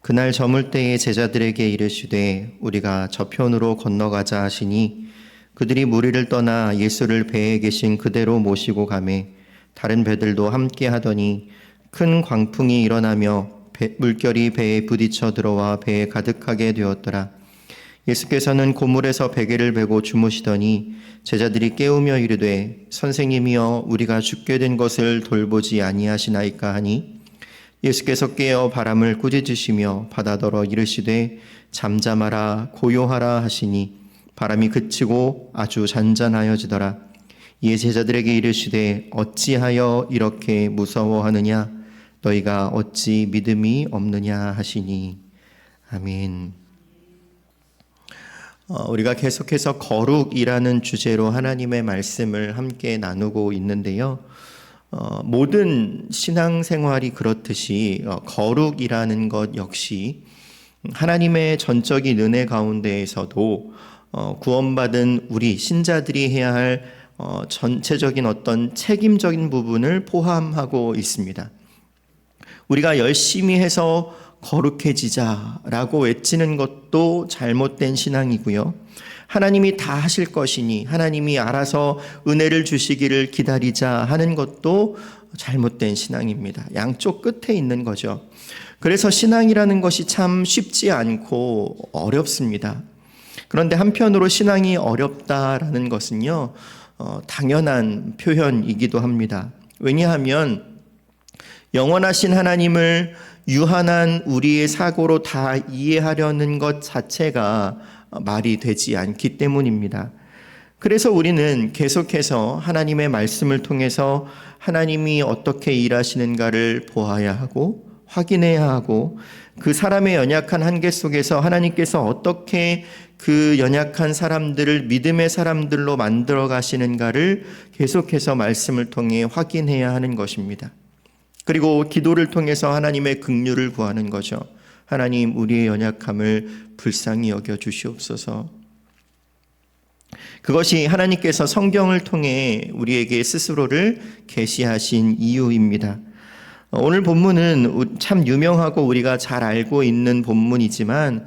그날 저물 때에 제자들에게 이르시되 우리가 저편으로 건너가자 하시니 그들이 무리를 떠나 예수를 배에 계신 그대로 모시고 가매 다른 배들도 함께 하더니 큰 광풍이 일어나며 물결이 배에 부딪혀 들어와 배에 가득하게 되었더라. 예수께서는 고물에서 베개를 베고 주무시더니 제자들이 깨우며 이르되 선생님이여 우리가 죽게 된 것을 돌보지 아니하시나이까 하니 예수께서 깨어 바람을 꾸짖으시며 바다더러 이르시되 잠잠하라 고요하라 하시니 바람이 그치고 아주 잔잔하여지더라. 이에 제자들에게 이르시되 어찌하여 이렇게 무서워하느냐 너희가 어찌 믿음이 없느냐 하시니. 아멘. 우리가 계속해서 거룩이라는 주제로 하나님의 말씀을 함께 나누고 있는데요. 모든 신앙생활이 그렇듯이 거룩이라는 것 역시 하나님의 전적인 은혜 가운데에서도 구원받은 우리 신자들이 해야 할 전체적인 어떤 책임적인 부분을 포함하고 있습니다. 우리가 열심히 해서 거룩해지자라고 외치는 것도 잘못된 신앙이고요. 하나님이 다 하실 것이니 하나님이 알아서 은혜를 주시기를 기다리자 하는 것도 잘못된 신앙입니다. 양쪽 끝에 있는 거죠. 그래서 신앙이라는 것이 참 쉽지 않고 어렵습니다. 그런데 한편으로 신앙이 어렵다라는 것은요, 당연한 표현이기도 합니다. 왜냐하면 영원하신 하나님을 유한한 우리의 사고로 다 이해하려는 것 자체가 말이 되지 않기 때문입니다. 그래서 우리는 계속해서 하나님의 말씀을 통해서 하나님이 어떻게 일하시는가를 보아야 하고 확인해야 하고 그 사람의 연약한 한계 속에서 하나님께서 어떻게 그 연약한 사람들을 믿음의 사람들로 만들어 가시는가를 계속해서 말씀을 통해 확인해야 하는 것입니다. 그리고 기도를 통해서 하나님의 긍휼을 구하는 거죠. 하나님 우리의 연약함을 불쌍히 여겨 주시옵소서. 그것이 하나님께서 성경을 통해 우리에게 스스로를 계시하신 이유입니다. 오늘 본문은 참 유명하고 우리가 잘 알고 있는 본문이지만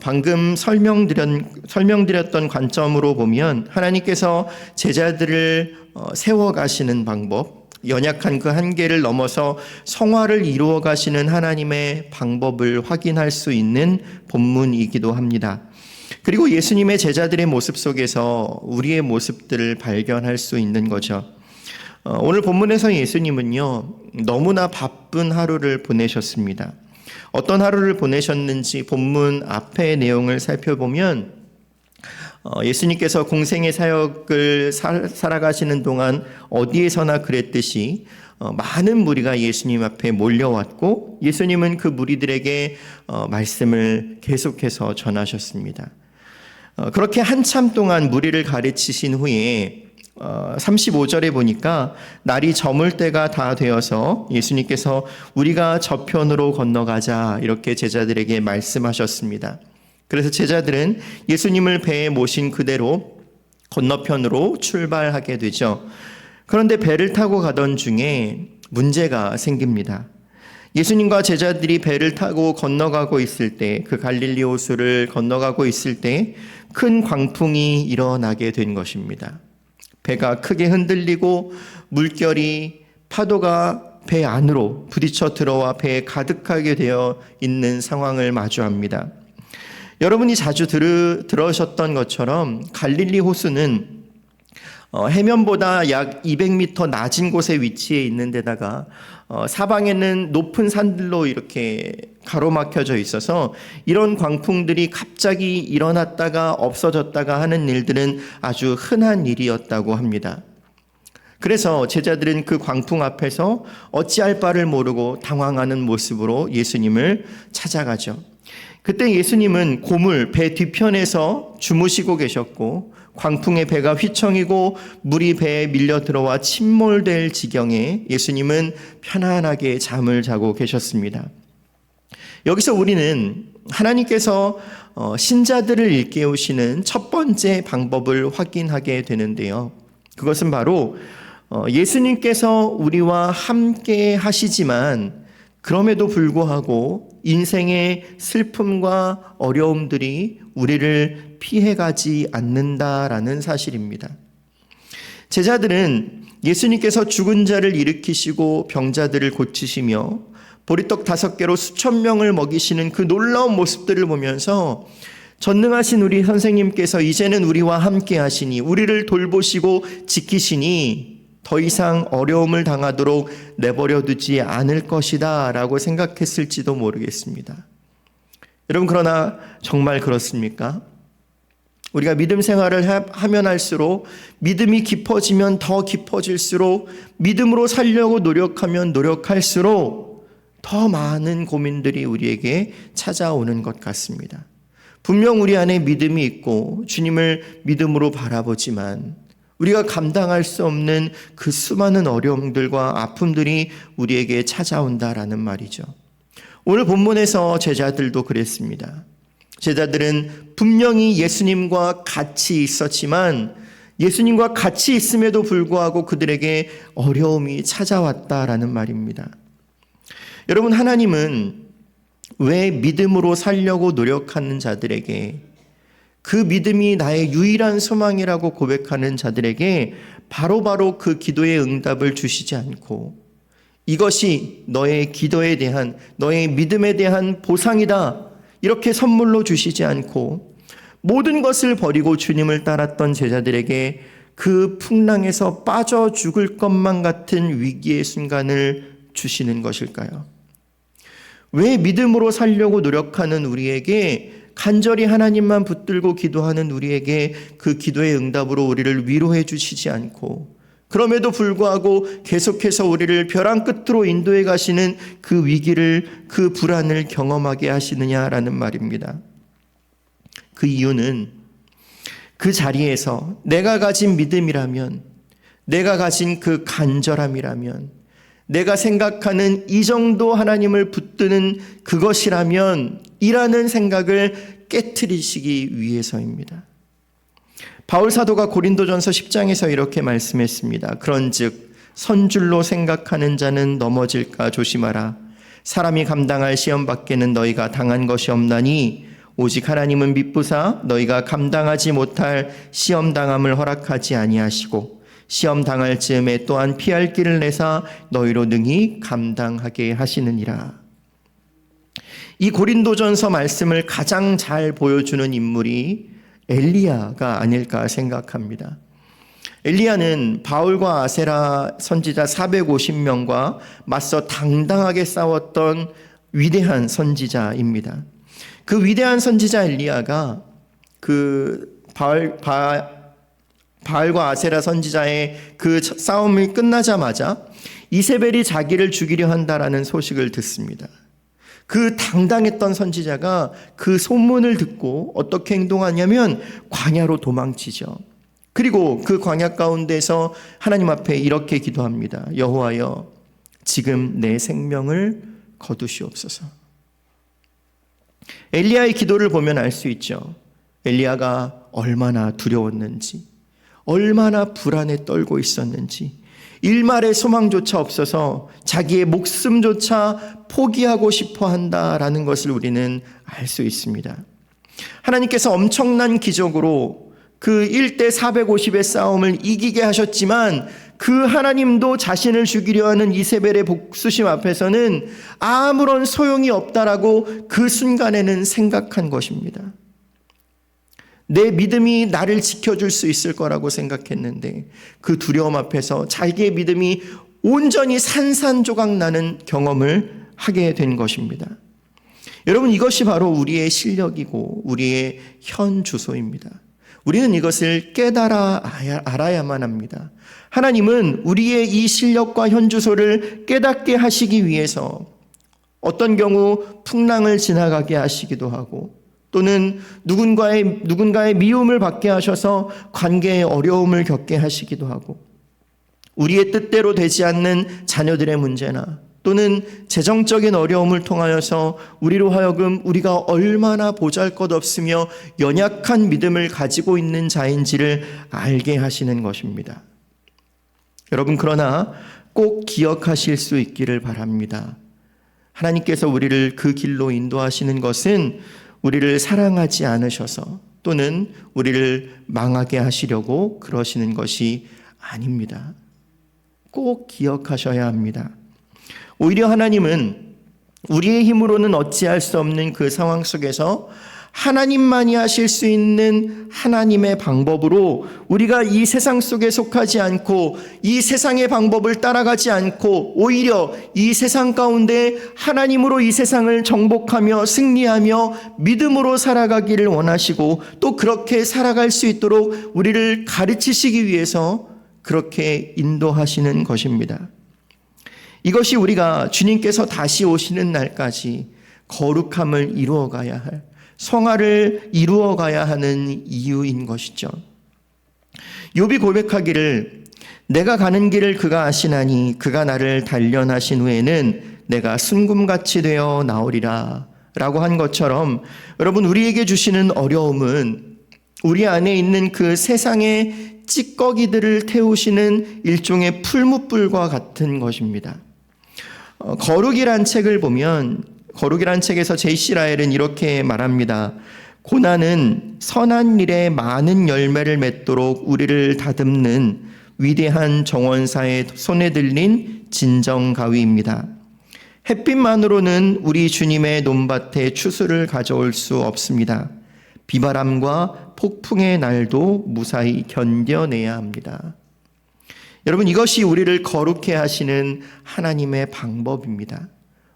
방금 설명드렸던 관점으로 보면 하나님께서 제자들을 세워가시는 방법, 연약한 그 한계를 넘어서 성화를 이루어 가시는 하나님의 방법을 확인할 수 있는 본문이기도 합니다. 그리고 예수님의 제자들의 모습 속에서 우리의 모습들을 발견할 수 있는 거죠. 오늘 본문에서 예수님은요, 너무나 바쁜 하루를 보내셨습니다. 어떤 하루를 보내셨는지 본문 앞의 내용을 살펴보면 예수님께서 공생의 사역을 살아가시는 동안 어디에서나 그랬듯이 많은 무리가 예수님 앞에 몰려왔고 예수님은 그 무리들에게 말씀을 계속해서 전하셨습니다. 그렇게 한참 동안 무리를 가르치신 후에 35절에 보니까 날이 저물 때가 다 되어서 예수님께서 우리가 저편으로 건너가자 이렇게 제자들에게 말씀하셨습니다. 그래서 제자들은 예수님을 배에 모신 그대로 건너편으로 출발하게 되죠. 그런데 배를 타고 가던 중에 문제가 생깁니다. 예수님과 제자들이 배를 타고 건너가고 있을 때, 그 갈릴리 호수를 건너가고 있을 때 큰 광풍이 일어나게 된 것입니다. 배가 크게 흔들리고 물결이 파도가 배 안으로 부딪혀 들어와 배에 가득하게 되어 있는 상황을 마주합니다. 여러분이 자주 들으셨던 것처럼 갈릴리 호수는 해면보다 약 200m 낮은 곳에 위치해 있는 데다가 사방에는 높은 산들로 이렇게 가로막혀져 있어서 이런 광풍들이 갑자기 일어났다가 없어졌다가 하는 일들은 아주 흔한 일이었다고 합니다. 그래서 제자들은 그 광풍 앞에서 어찌할 바를 모르고 당황하는 모습으로 예수님을 찾아가죠. 그때 예수님은 고물 배 뒤편에서 주무시고 계셨고 광풍에 배가 휘청이고 물이 배에 밀려 들어와 침몰될 지경에 예수님은 편안하게 잠을 자고 계셨습니다. 여기서 우리는 하나님께서 신자들을 일깨우시는 첫 번째 방법을 확인하게 되는데요. 그것은 바로 예수님께서 우리와 함께 하시지만 그럼에도 불구하고 인생의 슬픔과 어려움들이 우리를 피해가지 않는다라는 사실입니다. 제자들은 예수님께서 죽은 자를 일으키시고 병자들을 고치시며 보리떡 5개로 수천 명을 먹이시는 그 놀라운 모습들을 보면서 전능하신 우리 선생님께서 이제는 우리와 함께 하시니, 우리를 돌보시고 지키시니 더 이상 어려움을 당하도록 내버려 두지 않을 것이다 라고 생각했을지도 모르겠습니다. 여러분, 그러나 정말 그렇습니까? 우리가 믿음 생활을 하면 할수록, 믿음이 깊어지면 더 깊어질수록, 믿음으로 살려고 노력하면 노력할수록 더 많은 고민들이 우리에게 찾아오는 것 같습니다. 분명 우리 안에 믿음이 있고 주님을 믿음으로 바라보지만 우리가 감당할 수 없는 그 수많은 어려움들과 아픔들이 우리에게 찾아온다라는 말이죠. 오늘 본문에서 제자들도 그랬습니다. 제자들은 분명히 예수님과 같이 있었지만 예수님과 같이 있음에도 불구하고 그들에게 어려움이 찾아왔다라는 말입니다. 여러분, 하나님은 왜 믿음으로 살려고 노력하는 자들에게, 그 믿음이 나의 유일한 소망이라고 고백하는 자들에게 바로바로 그 기도의 응답을 주시지 않고, 이것이 너의 기도에 대한, 너의 믿음에 대한 보상이다, 이렇게 선물로 주시지 않고 모든 것을 버리고 주님을 따랐던 제자들에게 그 풍랑에서 빠져 죽을 것만 같은 위기의 순간을 주시는 것일까요? 왜 믿음으로 살려고 노력하는 우리에게, 간절히 하나님만 붙들고 기도하는 우리에게 그 기도의 응답으로 우리를 위로해 주시지 않고, 그럼에도 불구하고 계속해서 우리를 벼랑 끝으로 인도해 가시는 그 위기를, 그 불안을 경험하게 하시느냐라는 말입니다. 그 이유는 그 자리에서 내가 가진 믿음이라면, 내가 가진 그 간절함이라면, 내가 생각하는 이 정도 하나님을 붙드는 그것이라면 이라는 생각을 깨트리시기 위해서입니다. 바울 사도가 고린도전서 10장에서 이렇게 말씀했습니다. 그런즉 선줄로 생각하는 자는 넘어질까 조심하라. 사람이 감당할 시험 밖에는 너희가 당한 것이 없나니 오직 하나님은 미쁘사 너희가 감당하지 못할 시험 당함을 허락하지 아니하시고 시험 당할 즈음에 또한 피할 길을 내사 너희로 능히 감당하게 하시느니라. 이 고린도전서 말씀을 가장 잘 보여주는 인물이 엘리야가 아닐까 생각합니다. 엘리야는 바울과 아세라 선지자 450명과 맞서 당당하게 싸웠던 위대한 선지자입니다. 그 위대한 선지자 엘리야가 그 바알과 아세라 선지자의 그 싸움이 끝나자마자 이세벨이 자기를 죽이려 한다라는 소식을 듣습니다. 그 당당했던 선지자가 그 소문을 듣고 어떻게 행동하냐면 광야로 도망치죠. 그리고 그 광야 가운데서 하나님 앞에 이렇게 기도합니다. 여호와여, 지금 내 생명을 거두시옵소서. 엘리야의 기도를 보면 알 수 있죠. 엘리야가 얼마나 두려웠는지, 얼마나 불안에 떨고 있었는지, 일말의 소망조차 없어서 자기의 목숨조차 포기하고 싶어 한다라는 것을 우리는 알 수 있습니다. 하나님께서 엄청난 기적으로 그 1대 450의 싸움을 이기게 하셨지만 그 하나님도 자신을 죽이려 하는 이세벨의 복수심 앞에서는 아무런 소용이 없다라고 그 순간에는 생각한 것입니다. 내 믿음이 나를 지켜줄 수 있을 거라고 생각했는데 그 두려움 앞에서 자기의 믿음이 온전히 산산조각 나는 경험을 하게 된 것입니다. 여러분, 이것이 바로 우리의 실력이고 우리의 현 주소입니다. 우리는 이것을 깨달아 알아야만 합니다. 하나님은 우리의 이 실력과 현 주소를 깨닫게 하시기 위해서 어떤 경우 풍랑을 지나가게 하시기도 하고, 또는 누군가의 미움을 받게 하셔서 관계의 어려움을 겪게 하시기도 하고, 우리의 뜻대로 되지 않는 자녀들의 문제나 또는 재정적인 어려움을 통하여서 우리로 하여금 우리가 얼마나 보잘것없으며 연약한 믿음을 가지고 있는 자인지를 알게 하시는 것입니다. 여러분, 그러나 꼭 기억하실 수 있기를 바랍니다. 하나님께서 우리를 그 길로 인도하시는 것은 우리를 사랑하지 않으셔서 또는 우리를 망하게 하시려고 그러시는 것이 아닙니다. 꼭 기억하셔야 합니다. 오히려 하나님은 우리의 힘으로는 어찌할 수 없는 그 상황 속에서 하나님만이 하실 수 있는 하나님의 방법으로 우리가 이 세상 속에 속하지 않고 이 세상의 방법을 따라가지 않고 오히려 이 세상 가운데 하나님으로 이 세상을 정복하며 승리하며 믿음으로 살아가기를 원하시고 또 그렇게 살아갈 수 있도록 우리를 가르치시기 위해서 그렇게 인도하시는 것입니다. 이것이 우리가 주님께서 다시 오시는 날까지 거룩함을 이루어가야 할, 성화를 이루어가야 하는 이유인 것이죠. 욥이 고백하기를 내가 가는 길을 그가 아시나니 그가 나를 단련하신 후에는 내가 순금같이 되어 나오리라 라고 한 것처럼 여러분, 우리에게 주시는 어려움은 우리 안에 있는 그 세상의 찌꺼기들을 태우시는 일종의 풀무불과 같은 것입니다. 거룩이란 책을 보면 거룩이란 책에서 J.C. 라헬은 이렇게 말합니다. 고난은 선한 일에 많은 열매를 맺도록 우리를 다듬는 위대한 정원사의 손에 들린 진정가위입니다. 햇빛만으로는 우리 주님의 논밭에 추수를 가져올 수 없습니다. 비바람과 폭풍의 날도 무사히 견뎌내야 합니다. 여러분, 이것이 우리를 거룩해 하시는 하나님의 방법입니다.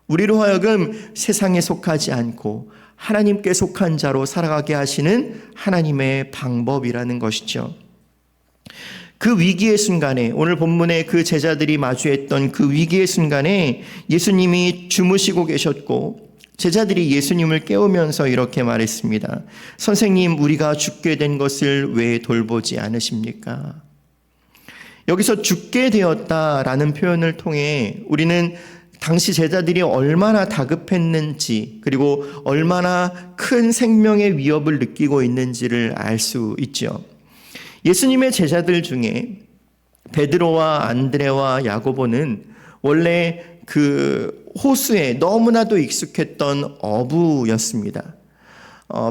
우리로 하여금 세상에 속하지 않고 하나님께 속한 자로 살아가게 하시는 하나님의 방법이라는 것이죠. 그 위기의 순간에, 오늘 본문에 그 제자들이 마주했던 그 위기의 순간에 예수님이 주무시고 계셨고 제자들이 예수님을 깨우면서 이렇게 말했습니다. 선생님, 우리가 죽게 된 것을 왜 돌보지 않으십니까? 여기서 죽게 되었다라는 표현을 통해 우리는 당시 제자들이 얼마나 다급했는지 그리고 얼마나 큰 생명의 위협을 느끼고 있는지를 알 수 있죠. 예수님의 제자들 중에 베드로와 안드레와 야고보는 원래 그 호수에 너무나도 익숙했던 어부였습니다.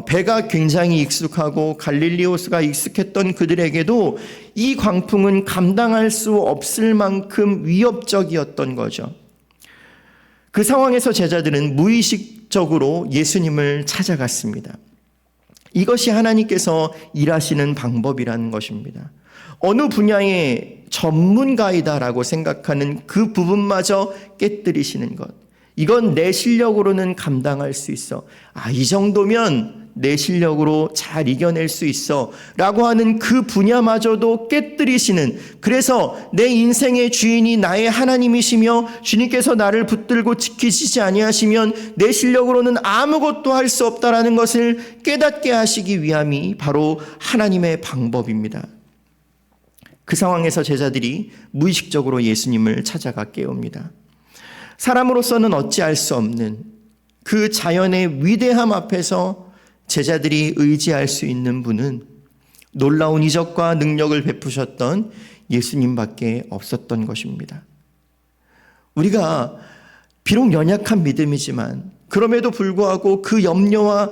배가 굉장히 익숙하고 갈릴리 호수가 익숙했던 그들에게도 이 광풍은 감당할 수 없을 만큼 위협적이었던 거죠. 그 상황에서 제자들은 무의식적으로 예수님을 찾아갔습니다. 이것이 하나님께서 일하시는 방법이라는 것입니다. 어느 분야의 전문가이다라고 생각하는 그 부분마저 깨뜨리시는 것. 이건 내 실력으로는 감당할 수 있어. 이 정도면 내 실력으로 잘 이겨낼 수 있어 라고 하는 그 분야마저도 깨뜨리시는, 그래서 내 인생의 주인이 나의 하나님이시며 주님께서 나를 붙들고 지키시지 아니하시면 내 실력으로는 아무것도 할 수 없다라는 것을 깨닫게 하시기 위함이 바로 하나님의 방법입니다. 그 상황에서 제자들이 무의식적으로 예수님을 찾아가 깨웁니다. 사람으로서는 어찌할 수 없는 그 자연의 위대함 앞에서 제자들이 의지할 수 있는 분은 놀라운 이적과 능력을 베푸셨던 예수님밖에 없었던 것입니다. 우리가 비록 연약한 믿음이지만 그럼에도 불구하고 그 염려와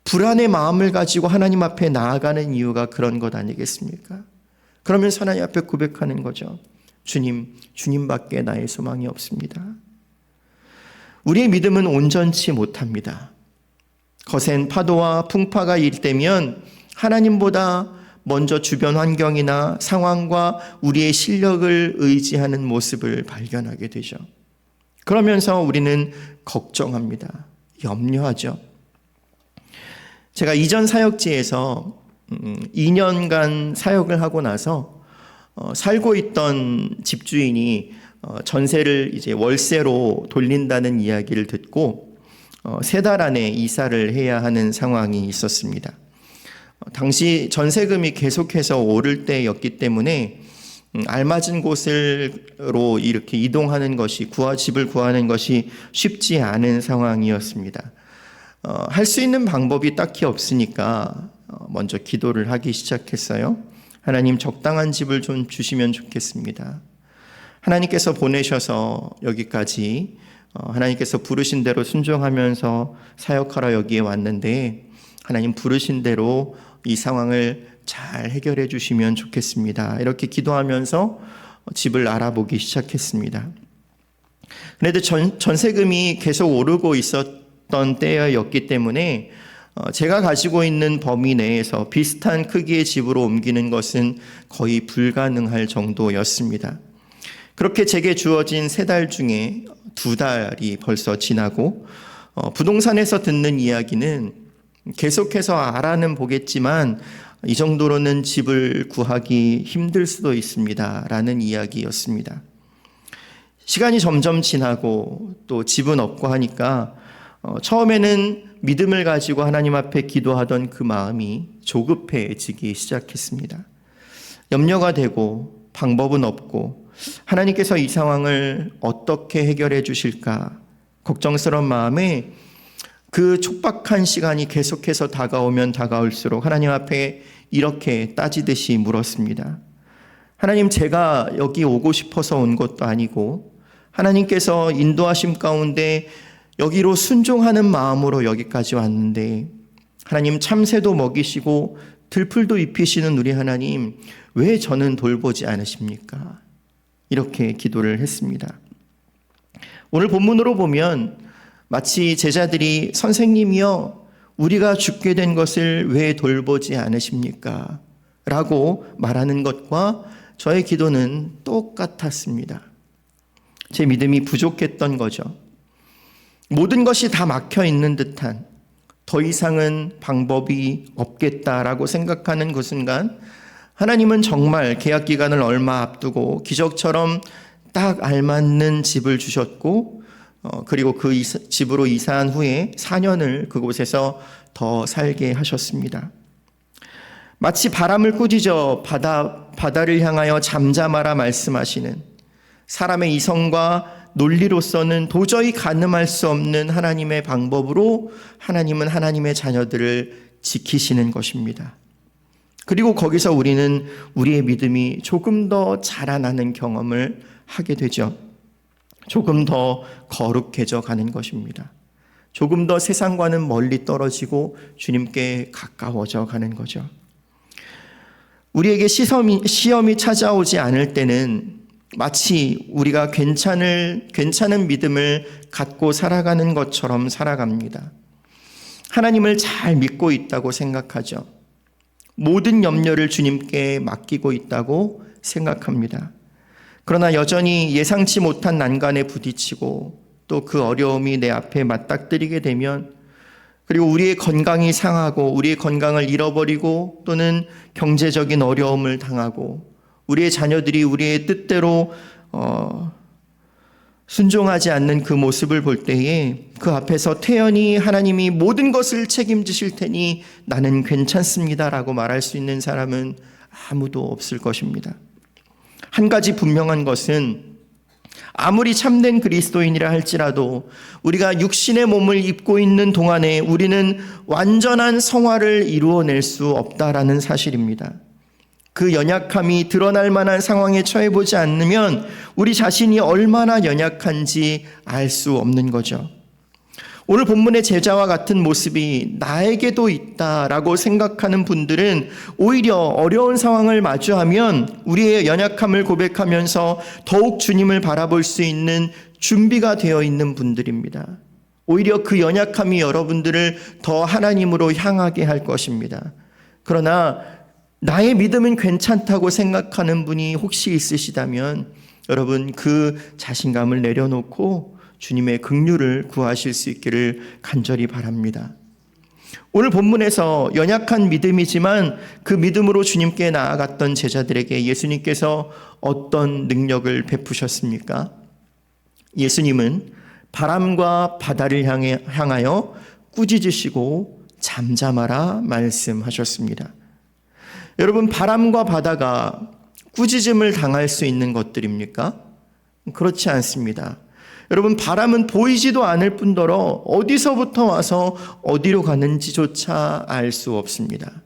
불안의 마음을 가지고 하나님 앞에 나아가는 이유가 그런 것 아니겠습니까? 그러면서 하나님 앞에 고백하는 거죠. 주님밖에 나의 소망이 없습니다. 우리의 믿음은 온전치 못합니다. 거센 파도와 풍파가 일때면 하나님보다 먼저 주변 환경이나 상황과 우리의 실력을 의지하는 모습을 발견하게 되죠. 그러면서 우리는 걱정합니다. 염려하죠. 제가 이전 사역지에서 2년간 사역을 하고 나서 살고 있던 집주인이 전세를 이제 월세로 돌린다는 이야기를 듣고 3달 안에 이사를 해야 하는 상황이 있었습니다. 당시 전세금이 계속해서 오를 때였기 때문에 알맞은 곳으로 이렇게 이동하는 것이, 집을 구하는 것이 쉽지 않은 상황이었습니다. 할 수 있는 방법이 딱히 없으니까 먼저 기도를 하기 시작했어요. 하나님, 적당한 집을 좀 주시면 좋겠습니다. 하나님께서 보내셔서 여기까지 하나님께서 부르신 대로 순종하면서 사역하러 여기에 왔는데 하나님 부르신 대로 이 상황을 잘 해결해 주시면 좋겠습니다. 이렇게 기도하면서 집을 알아보기 시작했습니다. 그런데 전세금이 계속 오르고 있었던 때였기 때문에 제가 가지고 있는 범위 내에서 비슷한 크기의 집으로 옮기는 것은 거의 불가능할 정도였습니다. 그렇게 제게 주어진 3달 중에 2달이 벌써 지나고 부동산에서 듣는 이야기는 계속해서 알아는 보겠지만 이 정도로는 집을 구하기 힘들 수도 있습니다 라는 이야기였습니다. 시간이 점점 지나고 또 집은 없고 하니까 처음에는 믿음을 가지고 하나님 앞에 기도하던 그 마음이 조급해지기 시작했습니다. 염려가 되고 방법은 없고 하나님께서 이 상황을 어떻게 해결해 주실까 걱정스러운 마음에 그 촉박한 시간이 계속해서 다가오면 다가올수록 하나님 앞에 이렇게 따지듯이 물었습니다. 하나님, 제가 여기 오고 싶어서 온 것도 아니고 하나님께서 인도하심 가운데 여기로 순종하는 마음으로 여기까지 왔는데 하나님, 참새도 먹이시고 들풀도 입히시는 우리 하나님, 왜 저는 돌보지 않으십니까? 이렇게 기도를 했습니다. 오늘 본문으로 보면 마치 제자들이 선생님이여 우리가 죽게 된 것을 왜 돌보지 않으십니까? 라고 말하는 것과 저의 기도는 똑같았습니다. 제 믿음이 부족했던 거죠. 모든 것이 다 막혀 있는 듯한, 더 이상은 방법이 없겠다라고 생각하는 그 순간 하나님은 정말 계약 기간을 얼마 앞두고 기적처럼 딱 알맞는 집을 주셨고 그리고 그 집으로 이사한 후에 4년을 그곳에서 더 살게 하셨습니다. 마치 바람을 꾸짖어 바다를 향하여 잠잠하라 말씀하시는 사람의 이성과 논리로서는 도저히 가늠할 수 없는 하나님의 방법으로 하나님은 하나님의 자녀들을 지키시는 것입니다. 그리고 거기서 우리는 우리의 믿음이 조금 더 자라나는 경험을 하게 되죠. 조금 더 거룩해져 가는 것입니다. 조금 더 세상과는 멀리 떨어지고 주님께 가까워져 가는 거죠. 우리에게 시험이 찾아오지 않을 때는 마치 우리가 괜찮은 믿음을 갖고 살아가는 것처럼 살아갑니다. 하나님을 잘 믿고 있다고 생각하죠. 모든 염려를 주님께 맡기고 있다고 생각합니다. 그러나 여전히 예상치 못한 난관에 부딪히고 또 그 어려움이 내 앞에 맞닥뜨리게 되면, 그리고 우리의 건강이 상하고 우리의 건강을 잃어버리고 또는 경제적인 어려움을 당하고 우리의 자녀들이 우리의 뜻대로 순종하지 않는 그 모습을 볼 때에 그 앞에서 태연히 하나님이 모든 것을 책임지실 테니 나는 괜찮습니다라고 말할 수 있는 사람은 아무도 없을 것입니다. 한 가지 분명한 것은 아무리 참된 그리스도인이라 할지라도 우리가 육신의 몸을 입고 있는 동안에 우리는 완전한 성화를 이루어낼 수 없다라는 사실입니다. 그 연약함이 드러날 만한 상황에 처해보지 않으면 우리 자신이 얼마나 연약한지 알 수 없는 거죠. 오늘 본문의 제자와 같은 모습이 나에게도 있다라고 생각하는 분들은 오히려 어려운 상황을 마주하면 우리의 연약함을 고백하면서 더욱 주님을 바라볼 수 있는 준비가 되어 있는 분들입니다. 오히려 그 연약함이 여러분들을 더 하나님으로 향하게 할 것입니다. 그러나 나의 믿음은 괜찮다고 생각하는 분이 혹시 있으시다면 여러분, 그 자신감을 내려놓고 주님의 긍휼을 구하실 수 있기를 간절히 바랍니다. 오늘 본문에서 연약한 믿음이지만 그 믿음으로 주님께 나아갔던 제자들에게 예수님께서 어떤 능력을 베푸셨습니까? 예수님은 바람과 바다를 향하여 꾸짖으시고 잠잠하라 말씀하셨습니다. 여러분, 바람과 바다가 꾸짖음을 당할 수 있는 것들입니까? 그렇지 않습니다. 여러분, 바람은 보이지도 않을 뿐더러 어디서부터 와서 어디로 가는지조차 알 수 없습니다.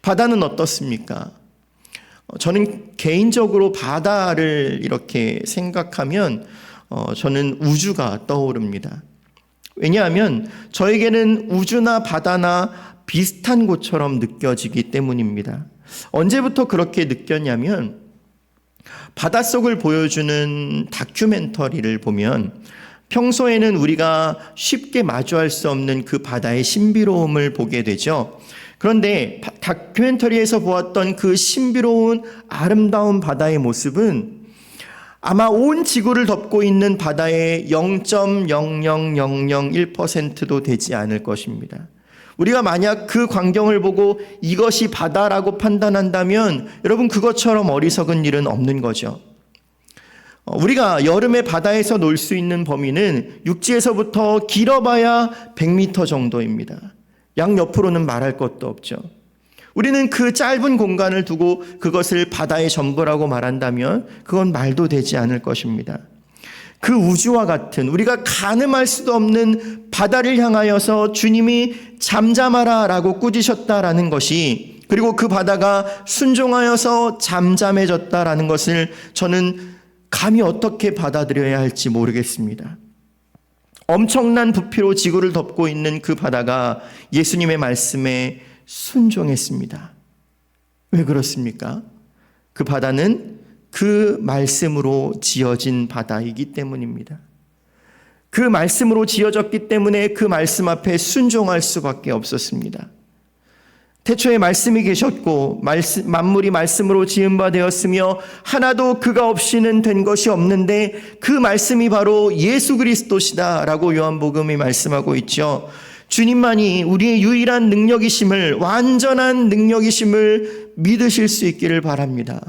바다는 어떻습니까? 저는 개인적으로 바다를 이렇게 생각하면 저는 우주가 떠오릅니다. 왜냐하면 저에게는 우주나 바다나 비슷한 곳처럼 느껴지기 때문입니다. 언제부터 그렇게 느꼈냐면 바닷속을 보여주는 다큐멘터리를 보면 평소에는 우리가 쉽게 마주할 수 없는 그 바다의 신비로움을 보게 되죠. 그런데 다큐멘터리에서 보았던 그 신비로운 아름다운 바다의 모습은 아마 온 지구를 덮고 있는 바다의 0.00001%도 되지 않을 것입니다. 우리가 만약 그 광경을 보고 이것이 바다라고 판단한다면 여러분 그것처럼 어리석은 일은 없는 거죠. 우리가 여름에 바다에서 놀 수 있는 범위는 육지에서부터 길어봐야 100m 정도입니다. 양옆으로는 말할 것도 없죠. 우리는 그 짧은 공간을 두고 그것을 바다의 전부라고 말한다면 그건 말도 되지 않을 것입니다. 그 우주와 같은 우리가 가늠할 수도 없는 바다를 향하여서 주님이 잠잠하라 라고 꾸짖으셨다라는 것이, 그리고 그 바다가 순종하여서 잠잠해졌다라는 것을 저는 감히 어떻게 받아들여야 할지 모르겠습니다. 엄청난 부피로 지구를 덮고 있는 그 바다가 예수님의 말씀에 순종했습니다. 왜 그렇습니까? 그 바다는 그 말씀으로 지어진 바다이기 때문입니다. 그 말씀으로 지어졌기 때문에 그 말씀 앞에 순종할 수밖에 없었습니다. 태초에 말씀이 계셨고 만물이 말씀으로 지은 바 되었으며 하나도 그가 없이는 된 것이 없는데 그 말씀이 바로 예수 그리스도시다 라고 요한복음이 말씀하고 있죠. 주님만이 우리의 유일한 능력이심을, 완전한 능력이심을 믿으실 수 있기를 바랍니다.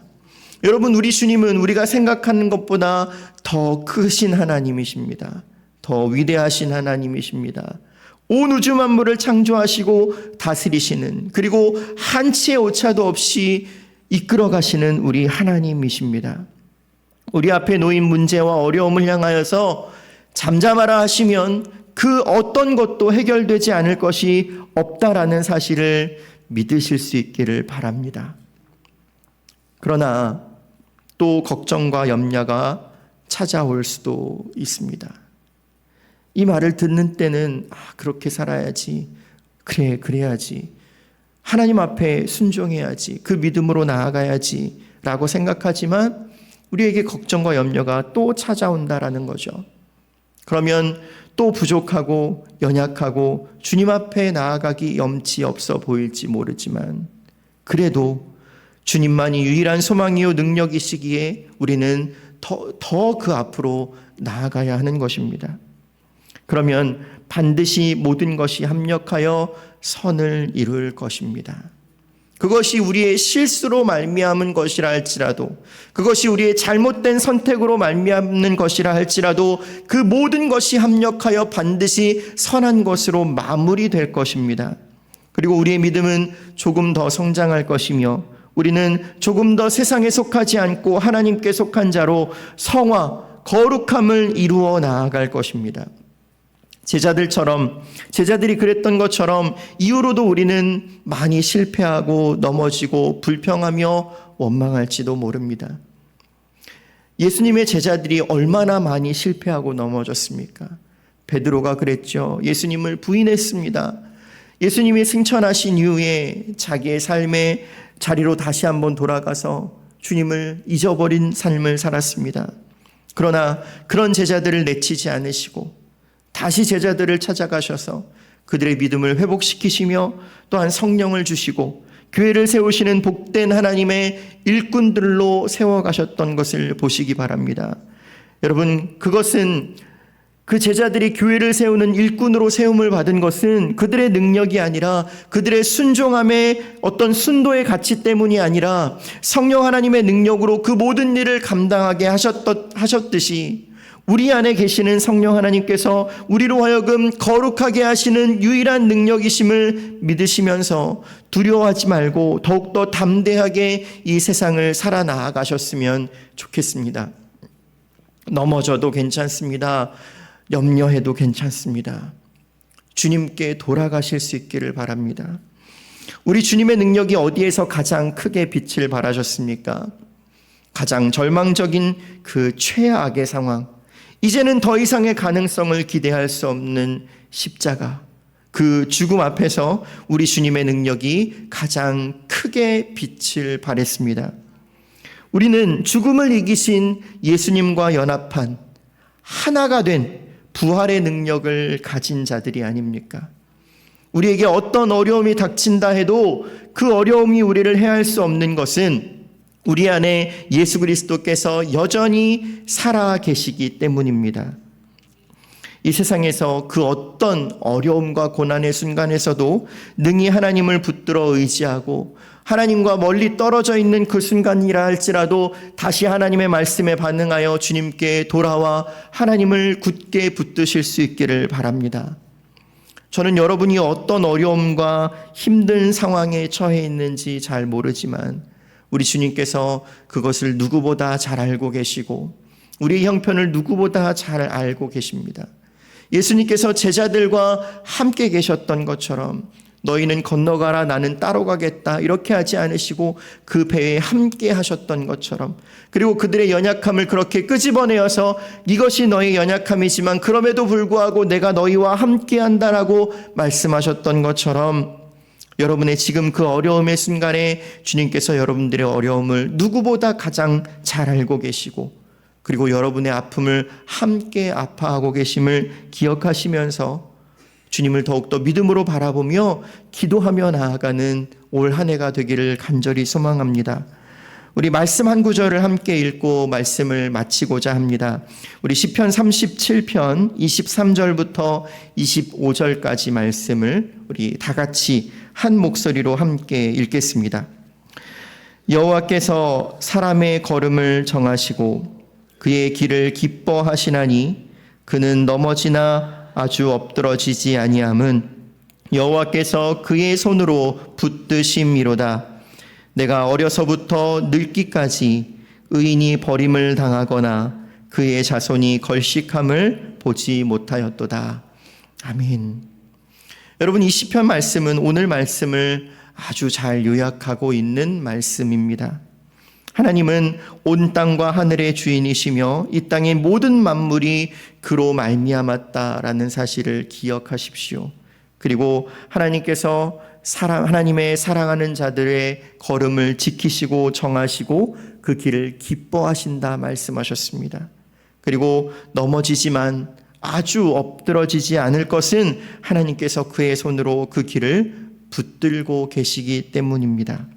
여러분, 우리 주님은 우리가 생각하는 것보다 더 크신 하나님이십니다. 더 위대하신 하나님이십니다. 온 우주 만물을 창조하시고 다스리시는, 그리고 한치의 오차도 없이 이끌어 가시는 우리 하나님이십니다. 우리 앞에 놓인 문제와 어려움을 향하여서 잠잠하라 하시면 그 어떤 것도 해결되지 않을 것이 없다라는 사실을 믿으실 수 있기를 바랍니다. 그러나 또 걱정과 염려가 찾아올 수도 있습니다. 이 말을 듣는 때는 그렇게 살아야지, 그래야지, 하나님 앞에 순종해야지, 그 믿음으로 나아가야지 라고 생각하지만 우리에게 걱정과 염려가 또 찾아온다라는 거죠. 그러면 또 부족하고 연약하고 주님 앞에 나아가기 염치 없어 보일지 모르지만 그래도 주님만이 유일한 소망이요 능력이시기에 우리는 더 그 앞으로 나아가야 하는 것입니다. 그러면 반드시 모든 것이 합력하여 선을 이룰 것입니다. 그것이 우리의 실수로 말미암은 것이라 할지라도, 그것이 우리의 잘못된 선택으로 말미암는 것이라 할지라도 그 모든 것이 합력하여 반드시 선한 것으로 마무리될 것입니다. 그리고 우리의 믿음은 조금 더 성장할 것이며 우리는 조금 더 세상에 속하지 않고 하나님께 속한 자로 성화, 거룩함을 이루어 나아갈 것입니다. 제자들이 그랬던 것처럼 이후로도 우리는 많이 실패하고 넘어지고 불평하며 원망할지도 모릅니다. 예수님의 제자들이 얼마나 많이 실패하고 넘어졌습니까? 베드로가 그랬죠. 예수님을 부인했습니다. 예수님이 승천하신 이후에 자기의 삶의 자리로 다시 한번 돌아가서 주님을 잊어버린 삶을 살았습니다. 그러나 그런 제자들을 내치지 않으시고 다시 제자들을 찾아가셔서 그들의 믿음을 회복시키시며 또한 성령을 주시고 교회를 세우시는 복된 하나님의 일꾼들로 세워가셨던 것을 보시기 바랍니다. 여러분, 그것은 그 제자들이 교회를 세우는 일꾼으로 세움을 받은 것은 그들의 능력이 아니라 그들의 순종함의 어떤 순도의 가치 때문이 아니라 성령 하나님의 능력으로 그 모든 일을 감당하게 하셨듯이 우리 안에 계시는 성령 하나님께서 우리로 하여금 거룩하게 하시는 유일한 능력이심을 믿으시면서 두려워하지 말고 더욱더 담대하게 이 세상을 살아나가셨으면 좋겠습니다. 넘어져도 괜찮습니다. 염려해도 괜찮습니다. 주님께 돌아가실 수 있기를 바랍니다. 우리 주님의 능력이 어디에서 가장 크게 빛을 발하셨습니까? 가장 절망적인 그 최악의 상황, 이제는 더 이상의 가능성을 기대할 수 없는 십자가, 그 죽음 앞에서 우리 주님의 능력이 가장 크게 빛을 발했습니다. 우리는 죽음을 이기신 예수님과 연합한 하나가 된 부활의 능력을 가진 자들이 아닙니까? 우리에게 어떤 어려움이 닥친다 해도 그 어려움이 우리를 해할 수 없는 것은 우리 안에 예수 그리스도께서 여전히 살아 계시기 때문입니다. 이 세상에서 그 어떤 어려움과 고난의 순간에서도 능히 하나님을 붙들어 의지하고 하나님과 멀리 떨어져 있는 그 순간이라 할지라도 다시 하나님의 말씀에 반응하여 주님께 돌아와 하나님을 굳게 붙드실 수 있기를 바랍니다. 저는 여러분이 어떤 어려움과 힘든 상황에 처해 있는지 잘 모르지만 우리 주님께서 그것을 누구보다 잘 알고 계시고 우리의 형편을 누구보다 잘 알고 계십니다. 예수님께서 제자들과 함께 계셨던 것처럼 너희는 건너가라 나는 따로 가겠다 이렇게 하지 않으시고 그 배에 함께 하셨던 것처럼, 그리고 그들의 연약함을 그렇게 끄집어내어서 이것이 너희 연약함이지만 그럼에도 불구하고 내가 너희와 함께 한다라고 말씀하셨던 것처럼 여러분의 지금 그 어려움의 순간에 주님께서 여러분들의 어려움을 누구보다 가장 잘 알고 계시고 그리고 여러분의 아픔을 함께 아파하고 계심을 기억하시면서 주님을 더욱더 믿음으로 바라보며 기도하며 나아가는 올 한 해가 되기를 간절히 소망합니다. 우리 말씀 한 구절을 함께 읽고 말씀을 마치고자 합니다. 우리 시편 37편 23절부터 25절까지 말씀을 우리 다 같이 한 목소리로 함께 읽겠습니다. 여호와께서 사람의 걸음을 정하시고 그의 길을 기뻐하시나니 그는 넘어지나 아주 엎드러지지 아니함은 여호와께서 그의 손으로 붙드심이로다. 내가 어려서부터 늙기까지 의인이 버림을 당하거나 그의 자손이 걸식함을 보지 못하였도다. 아멘. 여러분, 이 시편 말씀은 오늘 말씀을 아주 잘 요약하고 있는 말씀입니다. 하나님은 온 땅과 하늘의 주인이시며 이 땅의 모든 만물이 그로 말미암았다라는 사실을 기억하십시오. 그리고 하나님께서 하나님의 사랑하는 자들의 걸음을 지키시고 정하시고 그 길을 기뻐하신다 말씀하셨습니다. 그리고 넘어지지만 아주 엎드러지지 않을 것은 하나님께서 그의 손으로 그 길을 붙들고 계시기 때문입니다.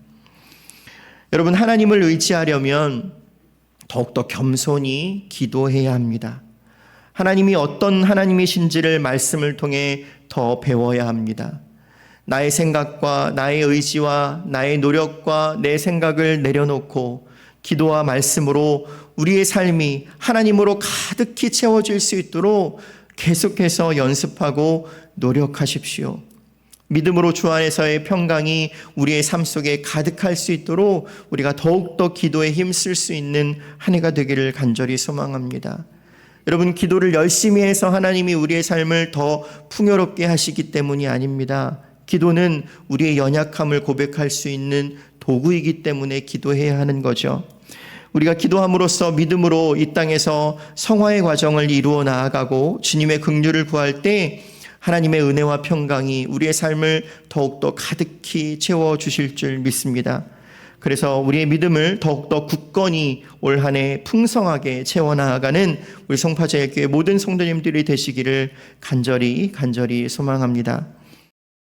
여러분, 하나님을 의지하려면 더욱더 겸손히 기도해야 합니다. 하나님이 어떤 하나님이신지를 말씀을 통해 더 배워야 합니다. 나의 생각과 나의 의지와 나의 노력과 내 생각을 내려놓고 기도와 말씀으로 우리의 삶이 하나님으로 가득히 채워질 수 있도록 계속해서 연습하고 노력하십시오. 믿음으로 주 안에서의 평강이 우리의 삶 속에 가득할 수 있도록 우리가 더욱더 기도에 힘쓸 수 있는 한 해가 되기를 간절히 소망합니다. 여러분, 기도를 열심히 해서 하나님이 우리의 삶을 더 풍요롭게 하시기 때문이 아닙니다. 기도는 우리의 연약함을 고백할 수 있는 도구이기 때문에 기도해야 하는 거죠. 우리가 기도함으로써 믿음으로 이 땅에서 성화의 과정을 이루어 나아가고 주님의 긍휼을 구할 때 하나님의 은혜와 평강이 우리의 삶을 더욱더 가득히 채워주실 줄 믿습니다. 그래서 우리의 믿음을 더욱더 굳건히 올 한 해 풍성하게 채워나가는 우리 송파제일교회 모든 성도님들이 되시기를 간절히 소망합니다.